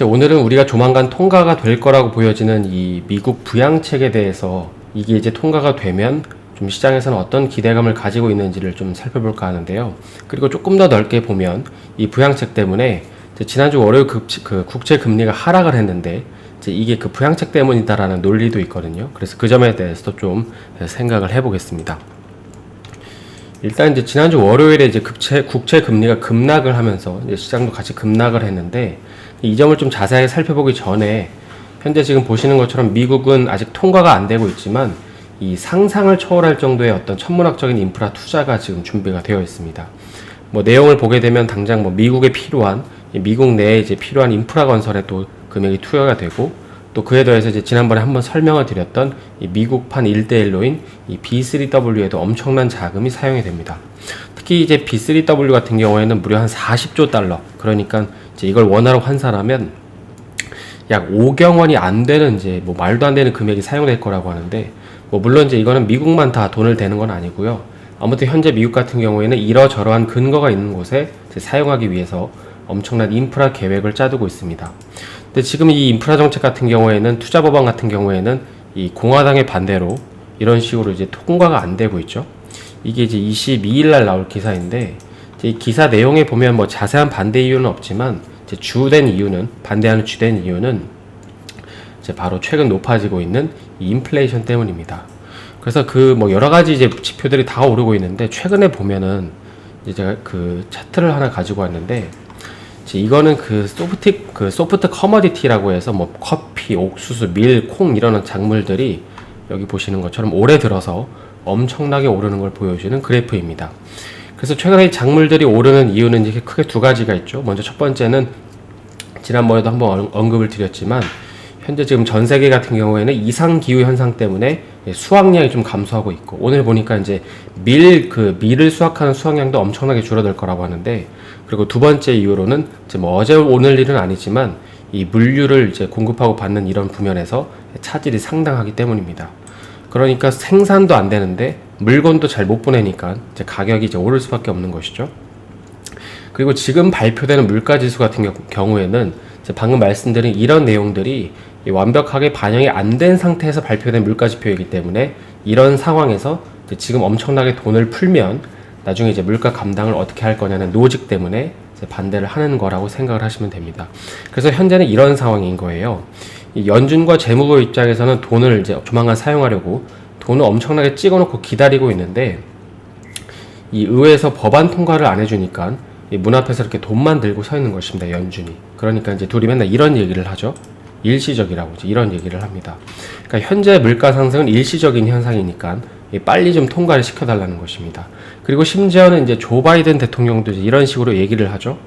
오늘은 우리가 조만간 통과가 될 거라고 보여지는 이 미국 부양책에 대해서 이게 이제 통과가 되면 좀 시장에서는 어떤 기대감을 가지고 있는지를 좀 살펴볼까 하는데요. 그리고 조금 더 넓게 보면 이 부양책 때문에 지난주 월요일 국채 금리가 하락을 했는데 이게 그 부양책 때문이다라는 논리도 있거든요. 그래서 그 점에 대해서도 좀 생각을 해보겠습니다. 일단 이제 지난주 월요일에 이제 국채 금리가 급락을 하면서 이제 시장도 같이 급락을 했는데 이 점을 좀 자세하게 살펴보기 전에 현재 지금 보시는 것처럼 미국은 아직 통과가 안 되고 있지만 이 상상을 초월할 정도의 어떤 천문학적인 인프라 투자가 지금 준비가 되어 있습니다. 뭐 내용을 보게 되면 당장 뭐 미국에 필요한 미국 내에 이제 필요한 인프라 건설에 또 금액이 투여가 되고 또 그에 더해서 이제 지난번에 한번 설명을 드렸던 이 미국판 1대1로인 이 B3W에도 엄청난 자금이 사용이 됩니다. 특히 이제 B3W 같은 경우에는 무려 한 40조 달러, 그러니까 이제 이걸 원화로 환산하면 약 5경 원이 안 되는 이제 뭐 말도 안 되는 금액이 사용될 거라고 하는데 뭐 물론 이제 이거는 미국만 다 돈을 대는 건 아니고요. 아무튼 현재 미국 같은 경우에는 이러저러한 근거가 있는 곳에 사용하기 위해서 엄청난 인프라 계획을 짜두고 있습니다. 근데 지금 이 인프라 정책 같은 경우에는 투자 법안 같은 경우에는 이 공화당의 반대로 이런 식으로 이제 통과가 안 되고 있죠. 이게 이제 22일 날 나올 기사인데 이제 이 기사 내용에 보면 뭐 자세한 반대 이유는 없지만 이제 반대하는 주된 이유는 이제 바로 최근 높아지고 있는 이 인플레이션 때문입니다. 그래서 그 뭐 여러 가지 이제 지표들이 다 오르고 있는데 최근에 보면은 이제 제가 그 차트를 하나 가지고 왔는데 이거는 그 소프트 커머디티라고 해서 뭐 커피, 옥수수, 밀, 콩 이런 작물들이 여기 보시는 것처럼 올해 들어서 엄청나게 오르는 걸 보여주는 그래프입니다. 그래서 최근에 이 작물들이 오르는 이유는 이제 크게 두 가지가 있죠. 먼저 첫 번째는 지난번에도 한번 언급을 드렸지만 현재 지금 전 세계 같은 경우에는 이상 기후 현상 때문에 수확량이 좀 감소하고 있고 오늘 보니까 이제 밀을 수확하는 수확량도 엄청나게 줄어들 거라고 하는데 그리고 두 번째 이유로는 이제 뭐 어제 오늘 일은 아니지만 이 물류를 이제 공급하고 받는 이런 부면에서 차질이 상당하기 때문입니다. 그러니까 생산도 안 되는데 물건도 잘 못 보내니까 이제 가격이 이제 오를 수밖에 없는 것이죠. 그리고 지금 발표되는 물가지수 같은 경우에는 이제 방금 말씀드린 이런 내용들이 완벽하게 반영이 안 된 상태에서 발표된 물가지표이기 때문에 이런 상황에서 지금 엄청나게 돈을 풀면 나중에 이제 물가 감당을 어떻게 할 거냐는 로직 때문에 이제 반대를 하는 거라고 생각을 하시면 됩니다. 그래서 현재는 이런 상황인 거예요. 이 연준과 재무부 입장에서는 돈을 이제 조만간 사용하려고 돈을 엄청나게 찍어놓고 기다리고 있는데 이 의회에서 법안 통과를 안 해주니까 이 문 앞에서 이렇게 돈만 들고 서 있는 것입니다. 연준이. 그러니까 이제 둘이 맨날 이런 얘기를 하죠. 일시적이라고 이제 이런 얘기를 합니다. 그러니까 현재 물가 상승은 일시적인 현상이니까 빨리 좀 통과를 시켜달라는 것입니다. 그리고 심지어는 이제 조 바이든 대통령도 이제 이런 식으로 얘기를 하죠.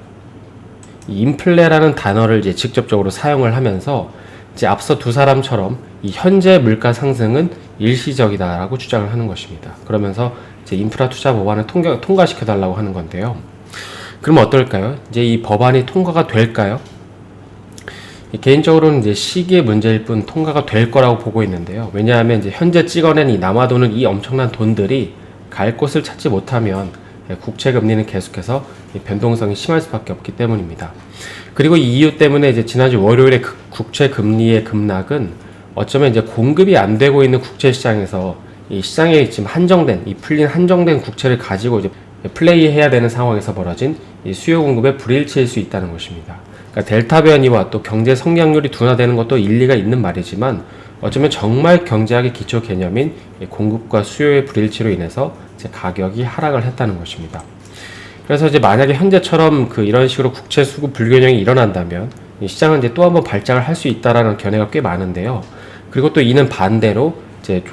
이 인플레라는 단어를 이제 직접적으로 사용을 하면서 이제 앞서 두 사람처럼 이 현재 물가 상승은 일시적이다라고 주장을 하는 것입니다. 그러면서 이제 인프라 투자 법안을 통과시켜달라고 하는 건데요. 그럼 어떨까요? 이제 이 법안이 통과가 될까요? 개인적으로는 이제 시기의 문제일 뿐 통과가 될 거라고 보고 있는데요. 왜냐하면 이제 현재 찍어낸 이 남아도는 이 엄청난 돈들이 갈 곳을 찾지 못하면 국채 금리는 계속해서 변동성이 심할 수밖에 없기 때문입니다. 그리고 이 이유 때문에 이제 지난주 월요일에 국채 금리의 급락은 어쩌면 이제 공급이 안 되고 있는 국채 시장에서 이 시장에 지금 풀린 한정된 국채를 가지고 이제 플레이해야 되는 상황에서 벌어진 이 수요 공급의 불일치일 수 있다는 것입니다. 그러니까 델타 변이와 또 경제 성장률이 둔화되는 것도 일리가 있는 말이지만 어쩌면 정말 경제학의 기초 개념인 공급과 수요의 불일치로 인해서 이제 가격이 하락을 했다는 것입니다. 그래서 이제 만약에 현재처럼 이런 식으로 국채 수급 불균형이 일어난다면 이 시장은 이제 또 한번 발작을 할 수 있다라는 견해가 꽤 많은데요. 그리고 또 이는 반대로 이제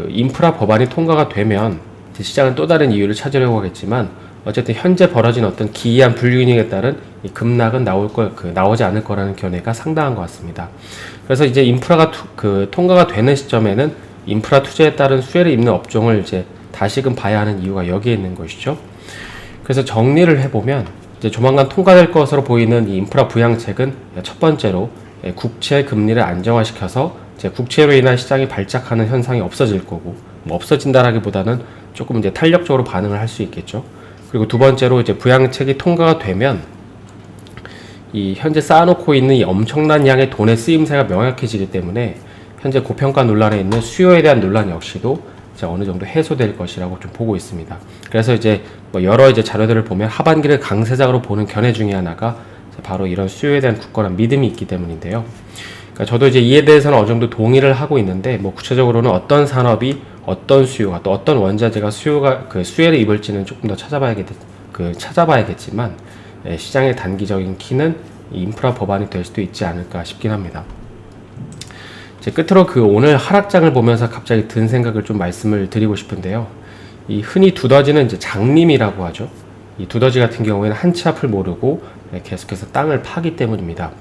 인프라 법안이 통과가 되면 이제 시장은 또 다른 이유를 찾으려고 하겠지만 어쨌든 현재 벌어진 어떤 기이한 불균형에 따른 이 급락은 나오지 않을 거라는 견해가 상당한 것 같습니다. 그래서 이제 인프라가 통과가 되는 시점에는 인프라 투자에 따른 수혜를 입는 업종을 이제 다시금 봐야 하는 이유가 여기에 있는 것이죠. 그래서 정리를 해보면 이제 조만간 통과될 것으로 보이는 이 인프라 부양책은 첫 번째로 국채 금리를 안정화시켜서 이제 국채로 인한 시장이 발작하는 현상이 없어질 거고, 뭐 없어진다라기보다는 조금 이제 탄력적으로 반응을 할 수 있겠죠. 그리고 두 번째로 이제 부양책이 통과가 되면 이 현재 쌓아놓고 있는 이 엄청난 양의 돈의 쓰임새가 명확해지기 때문에 현재 고평가 논란에 있는 수요에 대한 논란 역시도 이제 어느 정도 해소될 것이라고 좀 보고 있습니다. 그래서 이제 뭐 여러 이제 자료들을 보면 하반기를 강세장으로 보는 견해 중에 하나가 바로 이런 수요에 대한 굳건한 믿음이 있기 때문인데요. 그러니까 저도 이제 이에 대해서는 어느 정도 동의를 하고 있는데, 뭐 구체적으로는 어떤 산업이 어떤 수요가 또 어떤 원자재가 수혜를 입을지는 조금 더 찾아봐야겠지만, 시장의 단기적인 키는 이 인프라 법안이 될 수도 있지 않을까 싶긴 합니다. 이제 끝으로 오늘 하락장을 보면서 갑자기 든 생각을 좀 말씀을 드리고 싶은데요. 이 흔히 두더지는 이제 장님이라고 하죠. 이 두더지 같은 경우에는 한 치 앞을 모르고 계속해서 땅을 파기 때문입니다.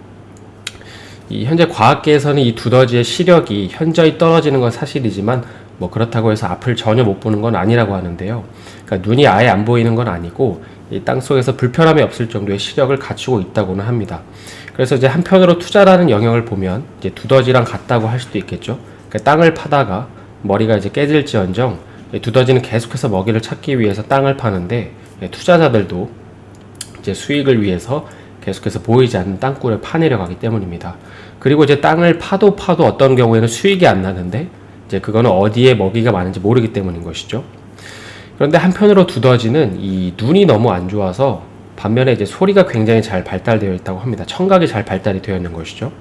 이 현재 과학계에서는 이 두더지의 시력이 현저히 떨어지는 건 사실이지만, 뭐 그렇다고 해서 앞을 전혀 못 보는 건 아니라고 하는데요. 그러니까 눈이 아예 안 보이는 건 아니고 이 땅속에서 불편함이 없을 정도의 시력을 갖추고 있다고는 합니다. 그래서 이제 한편으로 투자라는 영역을 보면 이제 두더지랑 같다고 할 수도 있겠죠. 그러니까 땅을 파다가 머리가 이제 깨질지언정 두더지는 계속해서 먹이를 찾기 위해서 땅을 파는데, 투자자들도 이제 수익을 위해서 계속해서 보이지 않는 땅굴을 파내려가기 때문입니다. 그리고 이제 땅을 파도 어떤 경우에는 수익이 안 나는데, 이제 그거는 어디에 먹이가 많은지 모르기 때문인 것이죠. 그런데 한편으로 두더지는 이 눈이 너무 안 좋아서 반면에 이제 소리가 굉장히 잘 발달되어 있다고 합니다. 청각이 잘 발달이 되어 있는 것이죠.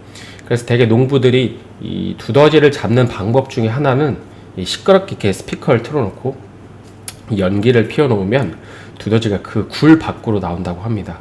그래서 대개 농부들이 이 두더지를 잡는 방법 중에 하나는 이 시끄럽게 이렇게 스피커를 틀어놓고 연기를 피워놓으면 두더지가 그 굴 밖으로 나온다고 합니다.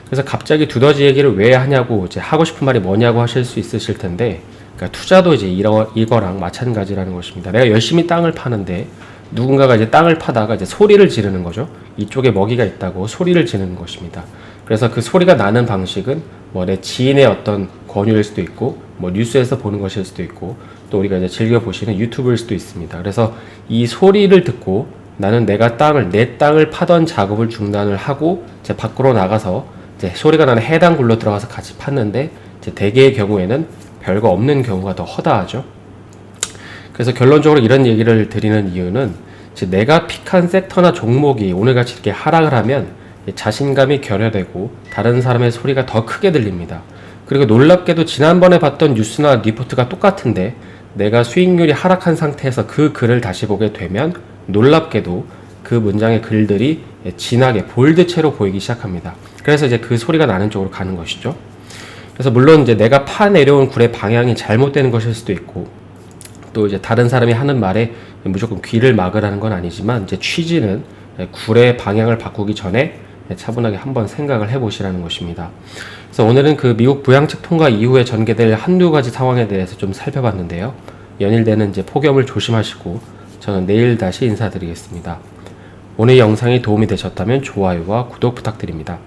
그래서 갑자기 두더지 얘기를 왜 하냐고, 이제 하고 싶은 말이 뭐냐고 하실 수 있으실 텐데, 그러니까 투자도 이제 이거랑 마찬가지라는 것입니다. 내가 열심히 땅을 파는데 누군가가 이제 땅을 파다가 이제 소리를 지르는 거죠. 이쪽에 먹이가 있다고 소리를 지르는 것입니다. 그래서 그 소리가 나는 방식은 뭐 내 지인의 어떤 권유일 수도 있고, 뭐 뉴스에서 보는 것일 수도 있고, 또 우리가 이제 즐겨 보시는 유튜브일 수도 있습니다. 그래서 이 소리를 듣고 나는 내 땅을 파던 작업을 중단을 하고 이제 밖으로 나가서 이제 소리가 나는 해당 굴로 들어가서 같이 팠는데, 이제 대개의 경우에는 별거 없는 경우가 더 허다하죠. 그래서 결론적으로 이런 얘기를 드리는 이유는, 내가 픽한 섹터나 종목이 오늘같이 이렇게 하락을 하면 자신감이 결여되고 다른 사람의 소리가 더 크게 들립니다. 그리고 놀랍게도 지난번에 봤던 뉴스나 리포트가 똑같은데 내가 수익률이 하락한 상태에서 그 글을 다시 보게 되면 놀랍게도 그 문장의 글들이 진하게 볼드체로 보이기 시작합니다. 그래서 이제 그 소리가 나는 쪽으로 가는 것이죠. 그래서 물론 이제 내가 파내려온 굴의 방향이 잘못되는 것일 수도 있고, 또 이제 다른 사람이 하는 말에 무조건 귀를 막으라는 건 아니지만, 이제 취지는 굴의 방향을 바꾸기 전에 차분하게 한번 생각을 해보시라는 것입니다. 그래서 오늘은 그 미국 부양책 통과 이후에 전개될 한두 가지 상황에 대해서 좀 살펴봤는데요. 연일되는 이제 폭염을 조심하시고 저는 내일 다시 인사드리겠습니다. 오늘 영상이 도움이 되셨다면 좋아요와 구독 부탁드립니다.